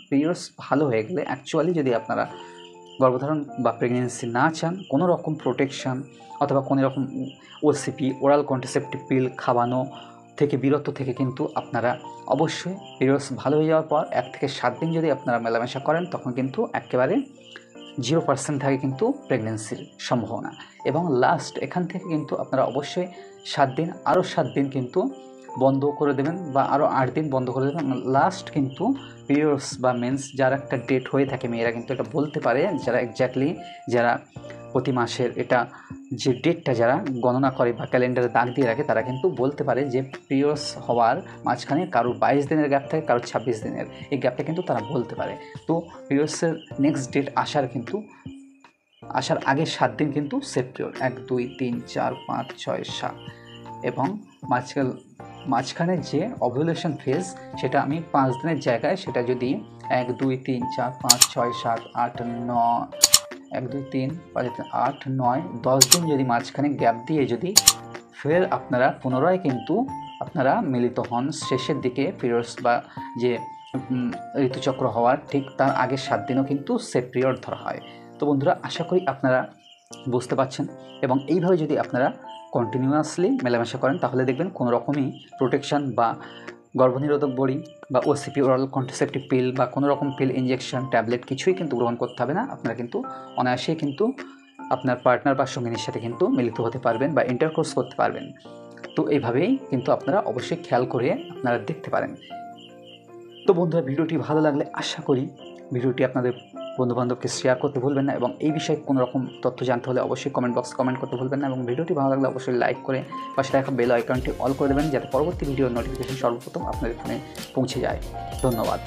Periods ভালো হয়ে গেলে অ্যাকচুয়ালি যদি আপনারা গর্ভধারণ বা প্রেগনেন্সি না চান, কোনো রকম প্রোটেকশান অথবা কোনো রকম ওসিপি ওরাল কন্ট্রাসেপটিভ পিল খাওয়ানো থেকে বিরত থেকে কিন্তু আপনারা অবশ্যই পিরিয়ডস ভালো হয়ে যাওয়ার পর 1 থেকে 7 দিন যদি আপনারা মেলামেশা করেন, তখন কিন্তু একেবারে 0% থাকে কিন্তু প্রেগনেন্সির সম্ভাবনা। এবং লাস্ট এখান থেকে কিন্তু আপনারা অবশ্যই 7 দিন, আরও 7 দিন কিন্তু বন্ধ করে দেবেন বা আরও 8 দিন বন্ধ করে দেবেন। লাস্ট কিন্তু পিরিয়ডস বা মেন্স যার একটা ডেট হয়ে থাকে, মেয়েরা কিন্তু এটা বলতে পারে, যারা এক্স্যাক্টলি যারা প্রতি মাসের এটা যে ডেটটা যারা গণনা করে বা ক্যালেন্ডারে দাগ দিয়ে রাখে, তারা কিন্তু বলতে পারে যে পিরিয়ডস হওয়ার মাঝখানে কারোর 22 দিনের গ্যাপ থাকে, কারোর 26 দিনের, এই গ্যাপটা কিন্তু তারা বলতে পারে। তো পিরিয়ডসের নেক্সট ডেট আসার আগে 7 দিন কিন্তু সেফ পিরিয়ড, 1 2 3 4 5 6 7, এবং মাঝখানে যে ওভুলেশন ফেজ সেটা আমি 5 দিনের জায়গায় সেটা যদি 1 2 3 4 5 6 7 8 9 1 2 3 5 8 9 10 দিন যদি মাঝখানে গ্যাপ দিয়ে যদি ফের আপনারা পুনরায় কিন্তু আপনারা মিলিত হন শেষের দিকে পিরিয়ডস বা যে ঋতুচক্র হওয়ার ঠিক তার আগের 7 দিনও কিন্তু সেফ পিরিয়ড ধরা হয়। তো বন্ধুরা, আশা করি আপনারা বুঝতে পারছেন, এবং এইভাবে যদি আপনারা কন্টিনিউয়াসলি মেলামেশা করেন তাহলে দেখবেন কোনো রকমই প্রোটেকশান বা গর্ভনিরোধক বড়ি বা ওসিপি ওরাল কন্ট্রাসেপটিভ পিল বা কোনো রকম পিল, ইঞ্জেকশন, ট্যাবলেট কিছুই কিন্তু গ্রহণ করতে হবে না। আপনারা কিন্তু অনায়াসেই কিন্তু আপনার পার্টনার বা সঙ্গিনীর সাথে কিন্তু মিলিত হতে পারবেন বা ইন্টারকোর্স করতে পারবেন। তো এইভাবেই কিন্তু আপনারা অবশ্যই খেয়াল করে আপনারা দেখতে পারেন। তো বন্ধুরা, ভিডিওটি ভালো লাগলে আশা করি ভিডিওটি আপনাদের বন্ধুবান্ধবকে শেয়ার করতে ভুলবেন না, এবং এই বিষয়ে কোনো রকম তথ্য জানতে হলে অবশ্যই কমেন্ট বক্সে কমেন্ট করতে ভুলবেন না, এবং ভিডিওটি ভালো লাগলে অবশ্যই লাইক করে পাশে রাখা বেল আইকনটি অল করে দেবেন, যাতে পরবর্তী ভিডিওর নোটিফিকেশন সর্বপ্রথম আপনাদের ফোনে পৌঁছে যায়। ধন্যবাদ।